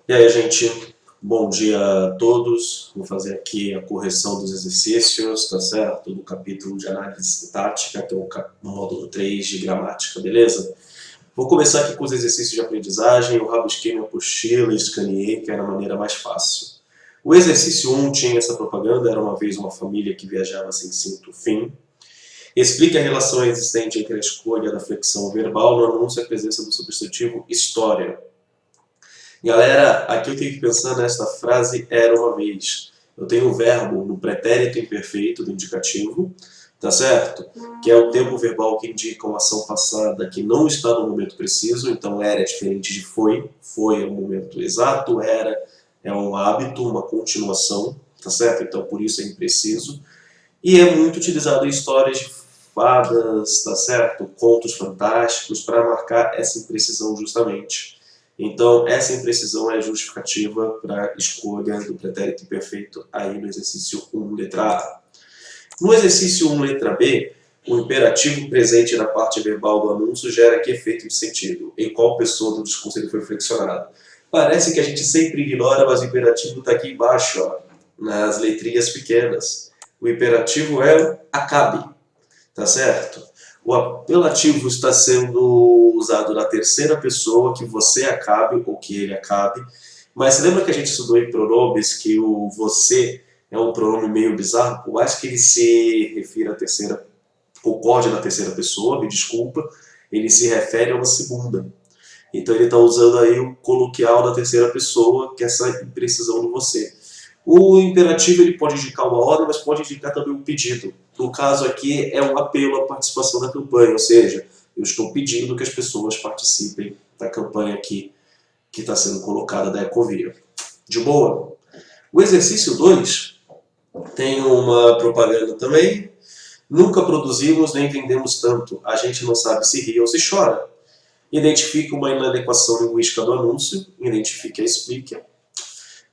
E aí, gente, bom dia a todos. Vou fazer aqui a correção dos exercícios, tá certo? Do capítulo de análise sintática, que é o módulo 3 de gramática, beleza? Vou começar aqui com os exercícios de aprendizagem. Eu rabisquei minha apostila e escaneei, que era a maneira mais fácil. O exercício 1 tinha essa propaganda: era uma vez uma família que viajava sem cinto fim. Explique a relação existente entre a escolha da flexão verbal no anúncio e a presença do substantivo história. Galera, aqui eu tenho que pensar nesta frase era uma vez. Eu tenho o verbo no pretérito imperfeito do indicativo, tá certo? Que é o tempo verbal que indica uma ação passada que não está no momento preciso, então era é diferente de foi. Foi é um momento exato, era é um hábito, uma continuação, tá certo? Então por isso é impreciso. E é muito utilizado em histórias de fadas, tá certo? Contos fantásticos, para marcar essa imprecisão justamente. Então, essa imprecisão é a justificativa para a escolha do pretérito imperfeito aí no exercício 1, letra A. No exercício 1, letra B, o imperativo presente na parte verbal do anúncio gera que efeito de sentido? Em qual pessoa do discurso ele foi flexionado? Parece que a gente sempre ignora, mas o imperativo está aqui embaixo, ó, nas letrinhas pequenas. O imperativo é acabe, tá certo? O apelativo está sendo usado na terceira pessoa, que você acabe ou que ele acabe. Mas lembra que a gente estudou em pronomes que o você é um pronome meio bizarro? Por mais que ele se refira à terceira, concorde na terceira pessoa, me desculpa, ele se refere a uma segunda. Então ele está usando aí o coloquial da terceira pessoa, que é essa imprecisão do você. O imperativo ele pode indicar uma ordem, mas pode indicar também um pedido. No caso aqui é um apelo à participação da campanha, ou seja, eu estou pedindo que as pessoas participem da campanha aqui que está sendo colocada da Ecovia. De boa? O exercício 2 tem uma propaganda também. Nunca produzimos nem vendemos tanto. A gente não sabe se ri ou se chora. Identifique uma inadequação linguística do anúncio. Identifique e explique.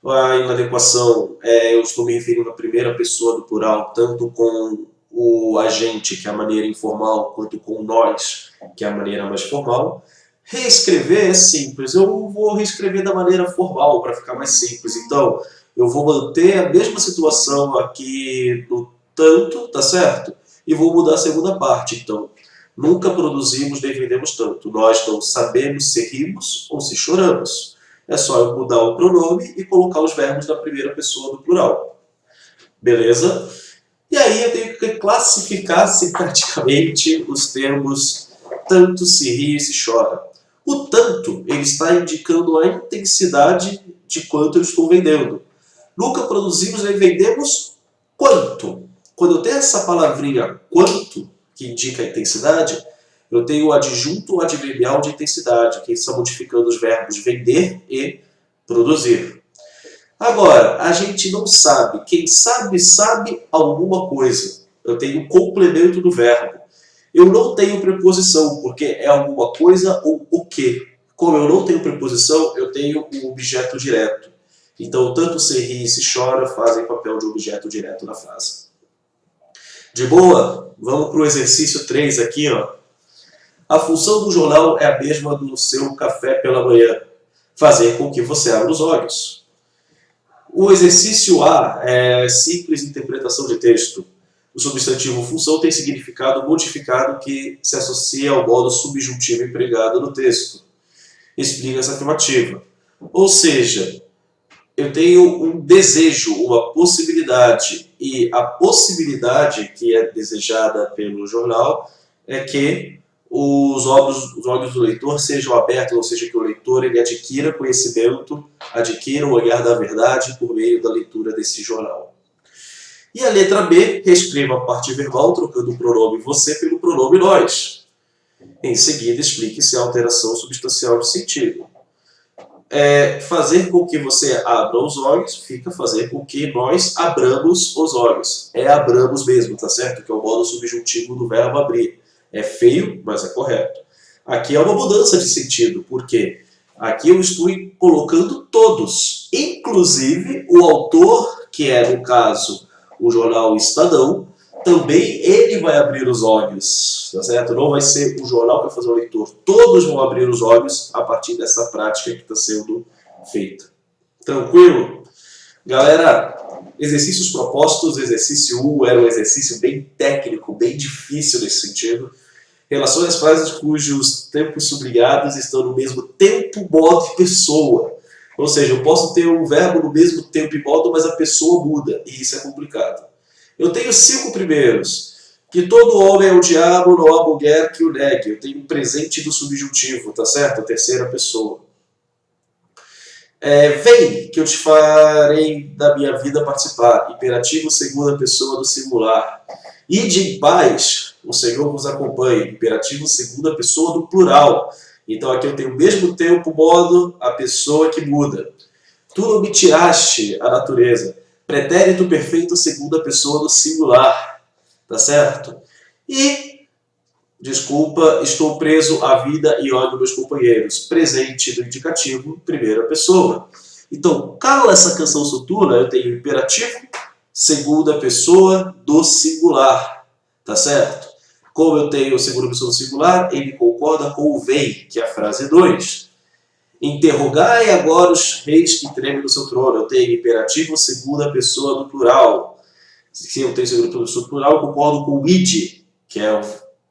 A inadequação, eu estou me referindo à primeira pessoa do plural, tanto com o agente, que é a maneira informal, quanto com nós, que é a maneira mais formal. Reescrever é simples, eu vou reescrever da maneira formal para ficar mais simples. Então, eu vou manter a mesma situação aqui no tanto, tá certo? E vou mudar a segunda parte. Então, nunca produzimos nem vendemos tanto. Nós não sabemos se rimos ou se choramos. É só eu mudar o pronome e colocar os verbos na primeira pessoa do plural. Beleza? E aí eu tenho que classificar sintaticamente os termos tanto, se ri e se chora. O tanto, ele está indicando a intensidade de quanto eu estou vendendo. Nunca produzimos nem vendemos quanto. Quando eu tenho essa palavrinha quanto, que indica a intensidade, eu tenho o adjunto adverbial de intensidade, que está modificando os verbos vender e produzir. Agora, a gente não sabe. Quem sabe, sabe alguma coisa. Eu tenho o complemento do verbo. Eu não tenho preposição, porque é alguma coisa ou o que. Como eu não tenho preposição, eu tenho o objeto direto. Então, tanto se ri e se chora fazem papel de objeto direto na frase. De boa? Vamos para o exercício 3 aqui, ó. A função do jornal é a mesma do seu café pela manhã. Fazer com que você abra os olhos. O exercício A é simples interpretação de texto. O substantivo função tem significado modificado que se associa ao modo subjuntivo empregado no texto. Explica essa afirmativa. Ou seja, eu tenho um desejo, uma possibilidade, e a possibilidade que é desejada pelo jornal é que os olhos do leitor sejam abertos, ou seja, que o leitor ele adquira conhecimento, adquira o olhar da verdade por meio da leitura desse jornal. E a letra B, reescreva a parte verbal trocando o pronome você pelo pronome nós. Em seguida, explique se há alteração substancial de sentido. Fazer com que você abra os olhos, fica fazer com que nós abramos os olhos. É abramos mesmo, tá certo? Que é o modo subjuntivo do verbo abrir. É feio, mas é correto. Aqui é uma mudança de sentido, porque aqui eu estou colocando todos, inclusive o autor, que é, no caso, o jornal Estadão, também ele vai abrir os olhos, tá certo? Não vai ser o jornal que vai fazer o leitor. Todos vão abrir os olhos a partir dessa prática que está sendo feita. Tranquilo? Galera, exercícios propostos, exercício 1 era um exercício bem técnico, bem difícil nesse sentido. Relacione as frases cujos tempos sublinhados estão no mesmo tempo, modo e pessoa. Ou seja, eu posso ter um verbo no mesmo tempo e modo, mas a pessoa muda, e isso é complicado. Eu tenho 5 primeiros. Que todo homem é o diabo, não há mulher que o negue. Eu tenho um presente do subjuntivo, tá certo? A terceira pessoa. Vem, que eu te farei da minha vida participar. Imperativo, segunda pessoa do singular. Ide em paz, o Senhor vos acompanhe. Imperativo, segunda pessoa do plural. Então aqui eu tenho o mesmo tempo, modo, a pessoa que muda. Tu não me tiraste a natureza. Pretérito perfeito, segunda pessoa do singular. Tá certo? E, desculpa, estou preso à vida e olho meus companheiros. Presente do indicativo, primeira pessoa. Então, cala essa canção soturna, eu tenho imperativo, segunda pessoa do singular. Tá certo? Como eu tenho segunda pessoa do singular, ele concorda com o vem, que é a frase 2. Interrogai agora os reis que tremem no seu trono. Eu tenho imperativo, segunda pessoa do plural. Se eu tenho segunda pessoa do plural, eu concordo com o id, que é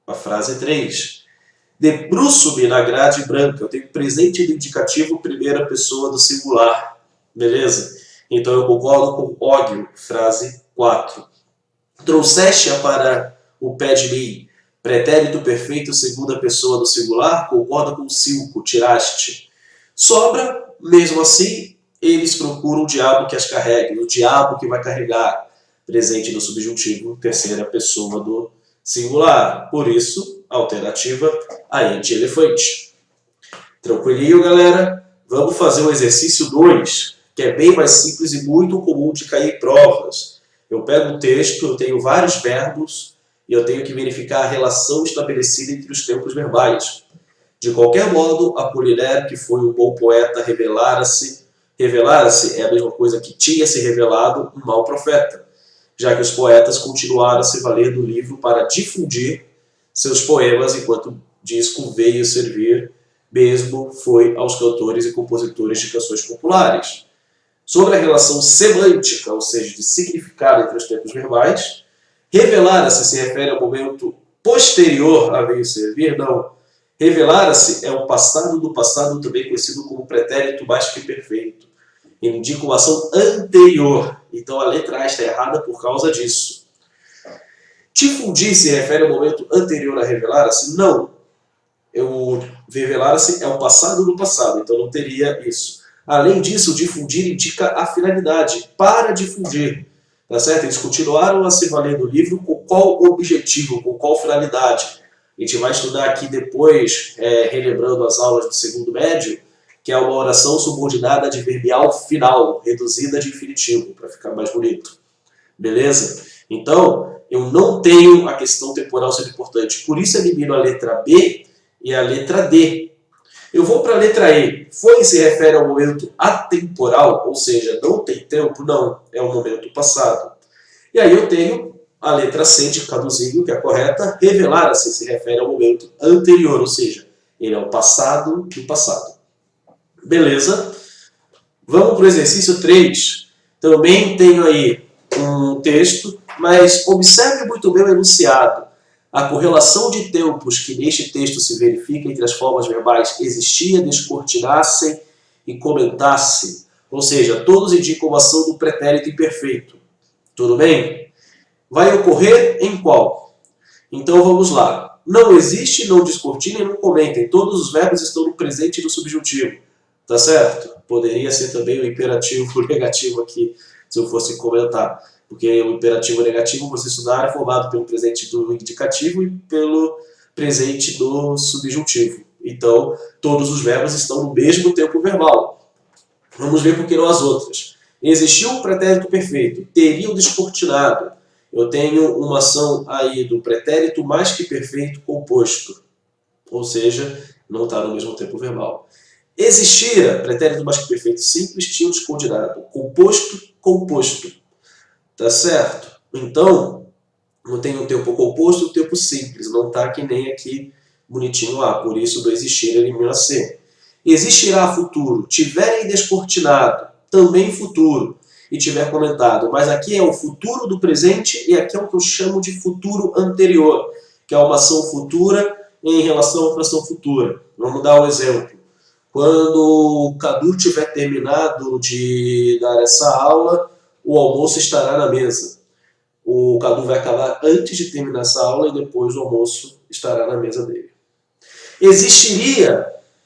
a frase 3. Debruço-me na grade branca. Eu tenho presente do indicativo, primeira pessoa do singular. Beleza? Então eu concordo com ódio, frase 4. Trouxeste-a para o pé de mim. Pretérito perfeito, segunda pessoa do singular, concorda com 5, tiraste. Sobra, mesmo assim, eles procuram o diabo que as carregue, o diabo que vai carregar. Presente no subjuntivo, terceira pessoa do singular. Por isso, alternativa A de elefante. Tranquilinho, galera? Vamos fazer o exercício 2, que é bem mais simples e muito comum de cair em provas. Eu pego um texto, eu tenho vários verbos, e eu tenho que verificar a relação estabelecida entre os tempos verbais. De qualquer modo, Apollinaire, que foi um bom poeta, revelara-se é a mesma coisa que tinha se revelado um mau profeta, já que os poetas continuaram a se valer do livro para difundir seus poemas, enquanto o disco veio servir mesmo foi aos cantores e compositores de canções populares. Sobre a relação semântica, ou seja, de significado entre os tempos verbais, revelara-se se refere ao momento posterior a veio servir? Não. Revelara-se é o passado do passado, também conhecido como pretérito mais que perfeito. Ele indica uma ação anterior. Então a letra A está errada por causa disso. Difundir se refere ao momento anterior a revelar-se? Não. O revelar-se é o passado do passado, então não teria isso. Além disso, difundir indica a finalidade, para difundir. Tá certo? Eles continuaram a se valer do livro com qual objetivo, com qual finalidade. A gente vai estudar aqui depois, relembrando as aulas do segundo médio, que é uma oração subordinada adverbial final, reduzida de infinitivo, para ficar mais bonito. Beleza? Então, eu não tenho a questão temporal sendo importante. Por isso, eu elimino a letra B e a letra D. Eu vou para a letra E. Foi se refere ao momento atemporal, ou seja, não tem tempo? Não, é um momento passado. E aí eu tenho a letra C de caduzinho, que é a correta. Revelar-se se refere ao momento anterior, ou seja, ele é o passado do passado. Beleza? Vamos para o exercício 3. Também tenho aí um texto, mas observe muito bem o enunciado. A correlação de tempos que neste texto se verifica entre as formas verbais existia, descortinassem e comentasse. Ou seja, todos indicam a ação do pretérito imperfeito. Tudo bem? Vai ocorrer em qual? Então vamos lá. Não existe, não descortinem, não comentem. Todos os verbos estão no presente e no subjuntivo. Tá certo? Poderia ser também o imperativo negativo aqui, se eu fosse comentar. Porque o imperativo negativo, você estudar, é formado pelo presente do indicativo e pelo presente do subjuntivo. Então, todos os verbos estão no mesmo tempo verbal. Vamos ver por que não as outras. Existiu um pretérito perfeito. Teriam descortinado. Eu tenho uma ação aí do pretérito mais que perfeito composto. Ou seja, não está no mesmo tempo verbal. Existira, pretérito mais que perfeito simples, tinha descoordenado. Composto, composto. Tá certo? Então, não tem um tempo composto e um tempo simples. Não está que nem aqui bonitinho lá. Por isso, do existir elimina C. Existirá futuro. Tiverem descortinado. também futuro, e tiver comentado, mas aqui é o futuro do presente e aqui é o que eu chamo de futuro anterior, que é uma ação futura em relação a outra ação futura. Vamos dar um exemplo. Quando o Cadu tiver terminado de dar essa aula, o almoço estará na mesa. O Cadu vai acabar antes de terminar essa aula e depois o almoço estará na mesa dele. Existiria,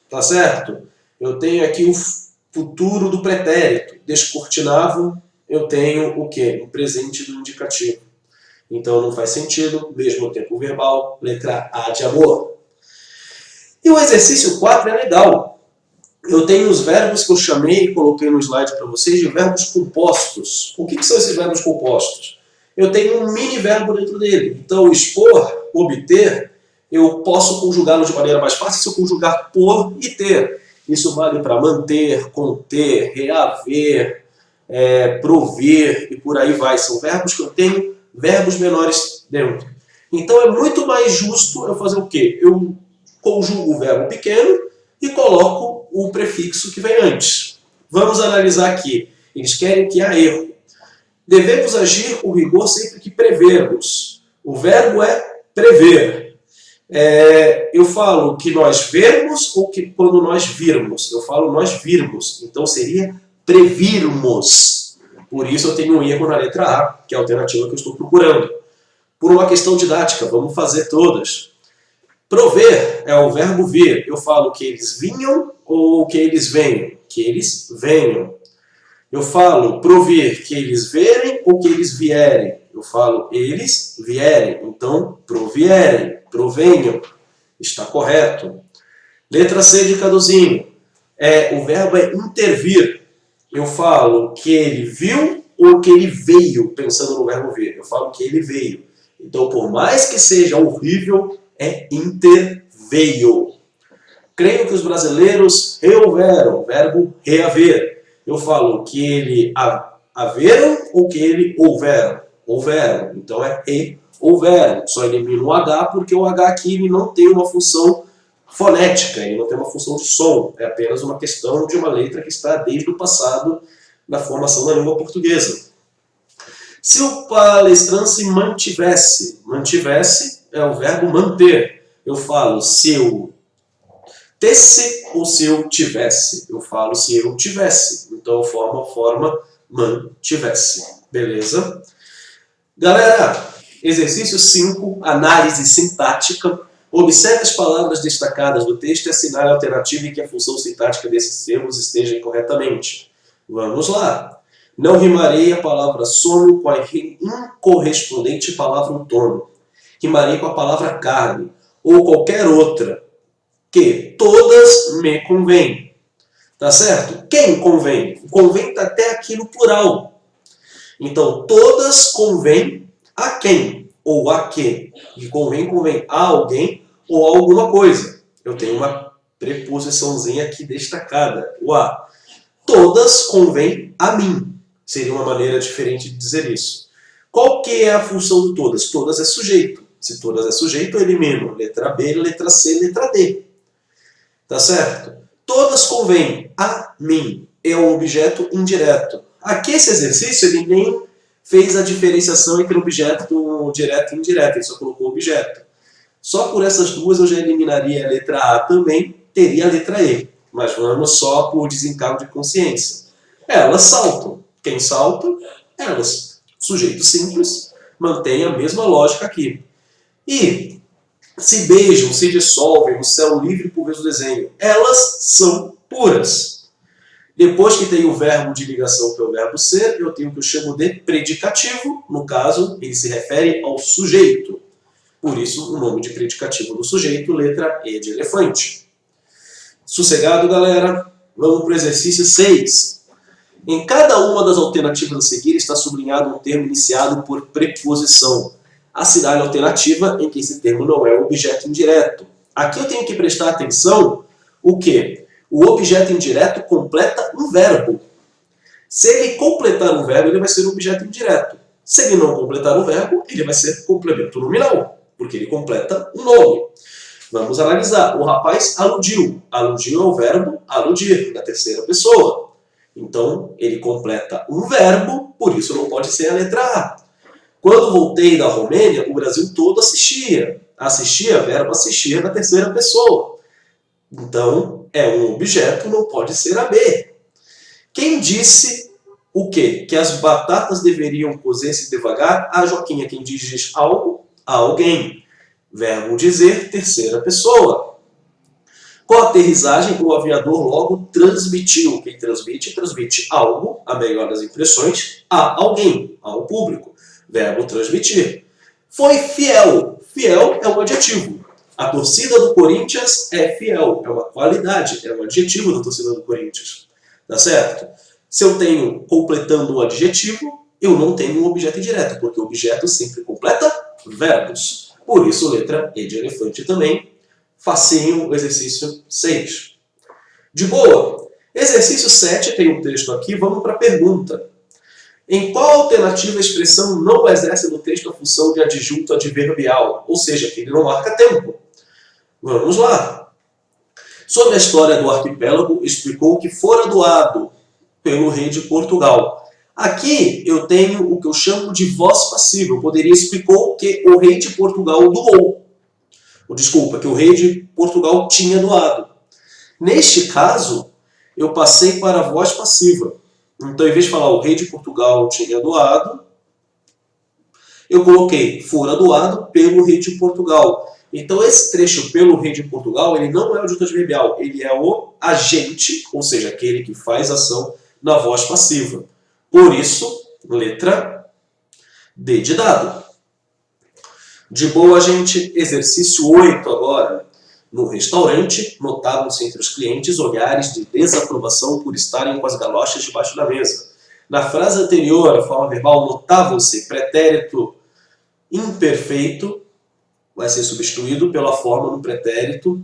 tá certo? Eu tenho aqui o futuro do pretérito. Descortinavo, eu tenho o quê? Um presente do indicativo. Então não faz sentido, mesmo tempo verbal, letra A de amor. E o exercício 4 é legal. Eu tenho os verbos que eu chamei e coloquei no slide para vocês de verbos compostos. O que são esses verbos compostos? Eu tenho um mini verbo dentro dele. Então, expor, obter, eu posso conjugá-lo de maneira mais fácil se eu conjugar por e ter. Isso vale para manter, conter, reaver, prover e por aí vai. São verbos que eu tenho verbos menores dentro. Então, é muito mais justo eu fazer o quê? Eu conjugo o verbo pequeno e coloco o prefixo que vem antes. Vamos analisar aqui. Eles querem que há erro. Devemos agir com rigor sempre que prevermos. O verbo é prever. Eu falo que nós vermos ou que quando nós virmos? Eu falo nós virmos. Então seria previrmos. Por isso eu tenho um erro na letra A, que é a alternativa que eu estou procurando. Por uma questão didática, vamos fazer todas. Prover é o verbo vir. Eu falo que eles vinham ou que eles venham? Que eles venham. Eu falo provir que eles verem ou que eles vierem? Eu falo eles vierem. Então, provierem, provenham. Está correto. Letra C de Caduzinho. O verbo é intervir. Eu falo que ele viu ou que ele veio, pensando no verbo vir. Eu falo que ele veio. Então, por mais que seja horrível, é interveio. Creio que os brasileiros reouveram, verbo reaver. Eu falo que ele haveram ou que ele houveram? Houveram. Então é houveram. Só elimino o H porque o H aqui ele não tem uma função fonética, ele não tem uma função de som. É apenas uma questão de uma letra que está desde o passado na formação da língua portuguesa. Se o palestrante se mantivesse, mantivesse é o verbo manter. Eu falo se eu tesse ou se eu tivesse. Eu falo se eu tivesse. Então forma mantivesse. Beleza? Galera, exercício 5, análise sintática. Observe as palavras destacadas do texto e assinale a alternativa em que a função sintática desses termos esteja incorretamente. Vamos lá. Não rimarei a palavra sono com a incorrespondente palavra outono. Rimarei com a palavra carne ou qualquer outra que todas me convêm. Tá certo? Quem convém? O convém está até aqui no plural. Então, todas convém a quem? Ou a que? E convém a alguém ou a alguma coisa. Eu tenho uma preposiçãozinha aqui destacada. O a. Todas convém a mim. Seria uma maneira diferente de dizer isso. Qual que é a função do todas? Todas é sujeito. Se todas é sujeito, eu elimino letra B, letra C, letra D. Tá certo? Todas convêm a mim. É um objeto indireto. Aqui esse exercício ele nem fez a diferenciação entre objeto direto e indireto. Ele só colocou objeto. Só por essas duas eu já eliminaria a letra A também, teria a letra E. Mas vamos só por desencargo de consciência. Elas saltam. Quem salta? Elas. Sujeito simples mantém a mesma lógica aqui. E se beijam, se dissolvem, o céu livre por vez do desenho. Elas são puras. Depois que tem o verbo de ligação, que é o verbo ser, eu tenho o que eu chamo de predicativo. No caso, ele se refere ao sujeito. Por isso, o nome de predicativo do sujeito, letra E de elefante. Sossegado, galera? Vamos para o exercício 6. Em cada uma das alternativas a seguir está sublinhado um termo iniciado por preposição. Assinale a alternativa em que esse termo não é objeto indireto. Aqui eu tenho que prestar atenção o quê? O objeto indireto completa um verbo. Se ele completar um verbo, ele vai ser um objeto indireto. Se ele não completar um verbo, ele vai ser complemento nominal, porque ele completa um nome. Vamos analisar. O rapaz aludiu. Aludiu é o verbo aludir, na terceira pessoa. Então, ele completa um verbo, por isso não pode ser a letra A. Quando voltei da Romênia, o Brasil todo assistia. Assistia, verbo assistia na terceira pessoa. Então, é um objeto, não pode ser a B. Quem disse o quê? Que as batatas deveriam cozer-se devagar? A Joquinha. Quem diz algo? A alguém. Verbo dizer, terceira pessoa. Com a aterrissagem, o aviador logo transmitiu. Quem transmite, transmite algo, a melhor das impressões, a alguém, ao público. Verbo transmitir. Foi fiel. Fiel é um adjetivo. A torcida do Corinthians é fiel. É uma qualidade, é um adjetivo da torcida do Corinthians. Tá certo? Se eu tenho completando um adjetivo, eu não tenho um objeto indireto, porque o objeto sempre completa verbos. Por isso, letra E de elefante também. Facinho o exercício 6. De boa. Exercício 7 tem um texto aqui, vamos para a pergunta. Em qual alternativa a expressão não exerce no texto a função de adjunto adverbial? Ou seja, que ele não marca tempo. Vamos lá. Sobre a história do arquipélago, explicou que fora doado pelo rei de Portugal. Aqui eu tenho o que eu chamo de voz passiva. Eu poderia explicou que o rei de Portugal doou. Desculpa, que o rei de Portugal tinha doado. Neste caso, eu passei para a voz passiva. Então, em vez de falar o rei de Portugal tinha doado, eu coloquei fora doado pelo rei de Portugal. Então, esse trecho pelo rei de Portugal, ele não é o adjunto adverbial, ele é o agente, ou seja, aquele que faz ação na voz passiva. Por isso, letra D de dado. De boa, gente, exercício 8 agora. No restaurante, notavam-se entre os clientes olhares de desaprovação por estarem com as galochas debaixo da mesa. Na frase anterior, a forma verbal, notavam-se, pretérito imperfeito, vai ser substituído pela forma no pretérito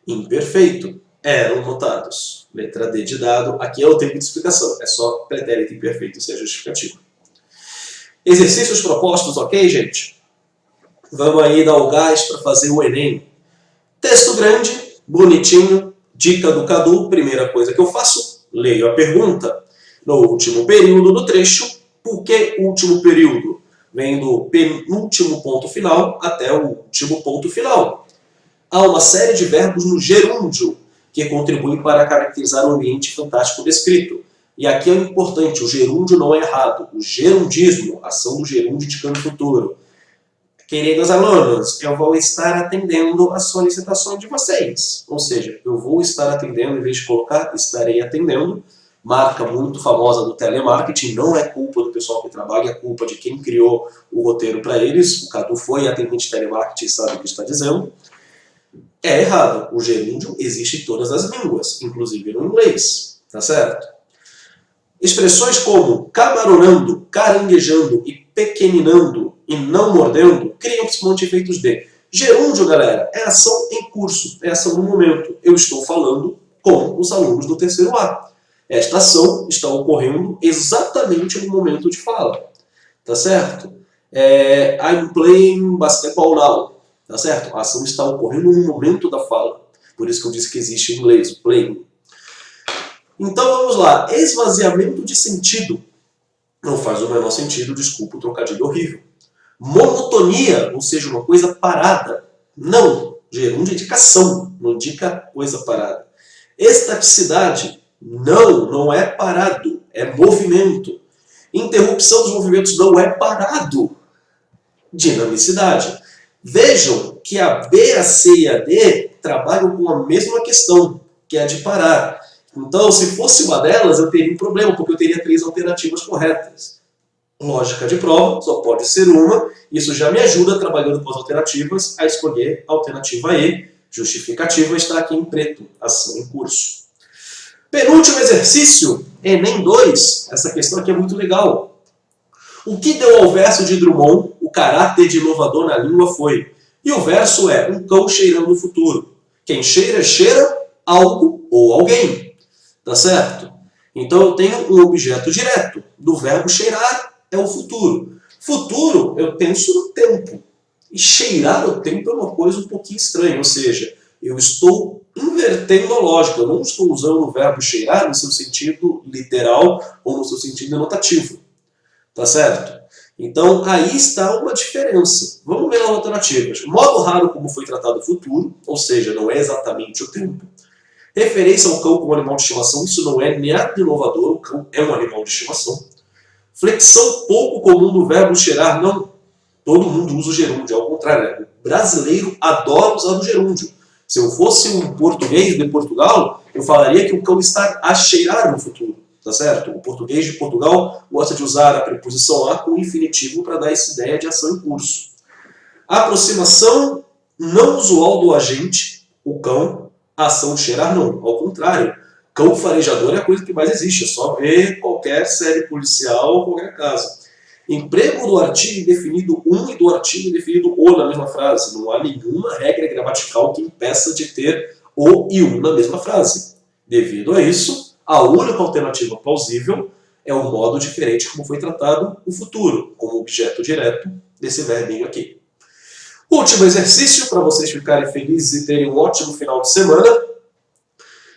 imperfeito. Eram notados. Letra D de dado. Aqui é o tempo de explicação. É só pretérito imperfeito ser justificativo. Exercícios propostos, ok, gente? Vamos aí dar o gás para fazer o Enem. Texto grande, bonitinho, dica do Cadu. Primeira coisa que eu faço, leio a pergunta. No último período do trecho, por que último período? Vem do penúltimo ponto final até o último ponto final. Há uma série de verbos no gerúndio que contribuem para caracterizar o ambiente fantástico descrito. E aqui é o importante, o gerúndio não é errado. O gerundismo, ação do gerúndio indicando o futuro. Queridos alunos, eu vou estar atendendo a solicitação de vocês. Ou seja, eu vou estar atendendo, em vez de colocar estarei atendendo. Marca muito famosa do telemarketing, não é culpa do pessoal que trabalha, é culpa de quem criou o roteiro para eles. O Cadu foi atendente de telemarketing e sabe o que está dizendo. É errado. O gerúndio existe em todas as línguas, inclusive no inglês. Tá certo? Expressões como camaronando, caranguejando e pequeninando e não mordendo criam principalmente efeitos de gerúndio, galera, é ação em curso, é ação no momento. Eu estou falando com os alunos do terceiro A. Esta ação está ocorrendo exatamente no momento de fala. Tá certo? I'm playing basketball now. Tá certo? A ação está ocorrendo no momento da fala. Por isso que eu disse que existe em inglês, playing. Então vamos lá. Esvaziamento de sentido. Não faz o menor sentido, desculpa o trocadilho horrível. Monotonia, ou seja, uma coisa parada. Não. Gerúndio é indicação, não indica coisa parada. Estaticidade. Não é parado, é movimento. Interrupção dos movimentos não é parado. Dinamicidade. Vejam que a B, a C e a D trabalham com a mesma questão, que é a de parar. Então, se fosse uma delas, eu teria um problema, porque eu teria 3 alternativas corretas. Lógica de prova, só pode ser uma. Isso já me ajuda, trabalhando com as alternativas, a escolher a alternativa E. Justificativa está aqui em preto, ação em curso. Penúltimo exercício, Enem 2. Essa questão aqui é muito legal. O que deu ao verso de Drummond o caráter de inovador na língua foi... E o verso é um cão cheirando o futuro. Quem cheira, cheira algo ou alguém. Tá certo? Então eu tenho um objeto direto. Do verbo cheirar é o futuro. Futuro, eu penso no tempo. E cheirar o tempo é uma coisa um pouquinho estranha. Ou seja, eu estou invertendo a lógica. Eu não estou usando o verbo cheirar no seu sentido literal ou no seu sentido denotativo. Tá certo? Então, aí está uma diferença. Vamos ver as alternativas. Modo raro como foi tratado o futuro, ou seja, não é exatamente o tempo. Referência ao cão como animal de estimação, isso não é nada inovador, o cão é um animal de estimação. Flexão pouco comum do verbo cheirar, não. Todo mundo usa o gerúndio, ao contrário, o brasileiro adora usar o gerúndio. Se eu fosse um português de Portugal, eu falaria que o cão está a cheirar no futuro, tá certo? O português de Portugal gosta de usar a preposição a com infinitivo para dar essa ideia de ação em curso. Aproximação não usual do agente, o cão, a ação de cheirar não, ao contrário. Cão farejador é a coisa que mais existe, é só ver qualquer série policial ou qualquer caso. Emprego do artigo indefinido um e do artigo indefinido o na mesma frase. Não há nenhuma regra gramatical que impeça de ter o e um na mesma frase. Devido a isso, a única alternativa plausível é um modo diferente como foi tratado o futuro, como objeto direto desse verbinho aqui. Último exercício para vocês ficarem felizes e terem um ótimo final de semana.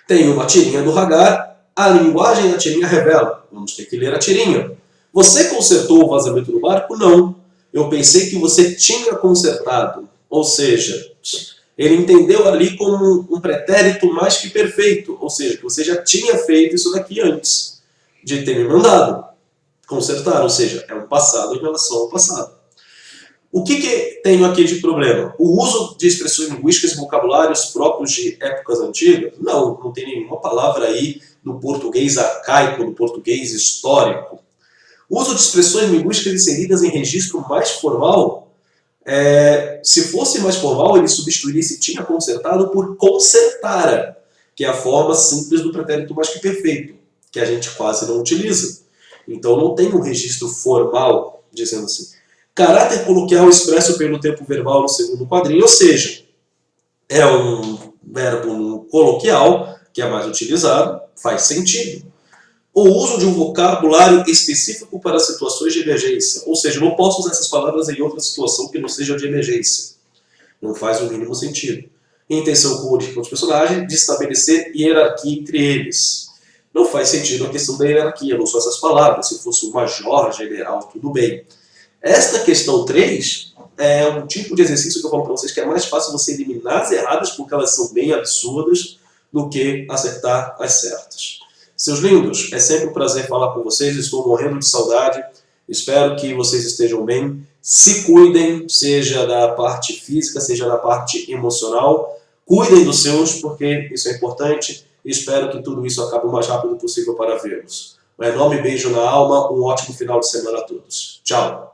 Tem uma tirinha do Hagar. A linguagem da tirinha revela. Vamos ter que ler a tirinha. Você consertou o vazamento do barco? Não. Eu pensei que você tinha consertado. Ou seja, ele entendeu ali como um pretérito mais que perfeito. Ou seja, que você já tinha feito isso daqui antes de ter me mandado consertar. Ou seja, é um passado em relação ao passado. O que tenho aqui de problema? O uso de expressões linguísticas e vocabulários próprios de épocas antigas? Não tem nenhuma palavra aí do português arcaico, do português histórico. O uso de expressões linguísticas inseridas em registro mais formal, se fosse mais formal, ele substituiria se tinha consertado por consertara, que é a forma simples do pretérito mais que perfeito, que a gente quase não utiliza. Então não tem um registro formal, dizendo assim. Caráter coloquial expresso pelo tempo verbal no segundo quadrinho, ou seja, é um verbo coloquial, que é mais utilizado, faz sentido. O uso de um vocabulário específico para situações de emergência. Ou seja, eu não posso usar essas palavras em outra situação que não seja de emergência. Não faz o mínimo sentido. Intenção comunica com os personagens de estabelecer hierarquia entre eles. Não faz sentido a questão da hierarquia, não são essas palavras. Se fosse um major, general, tudo bem. Esta questão 3 é um tipo de exercício que eu falo para vocês que é mais fácil você eliminar as erradas, porque elas são bem absurdas, do que acertar as certas. Seus lindos, é sempre um prazer falar com vocês, estou morrendo de saudade, espero que vocês estejam bem, se cuidem, seja da parte física, seja da parte emocional, cuidem dos seus, porque isso é importante, e espero que tudo isso acabe o mais rápido possível para vê-los. Um enorme beijo na alma, um ótimo final de semana a todos. Tchau!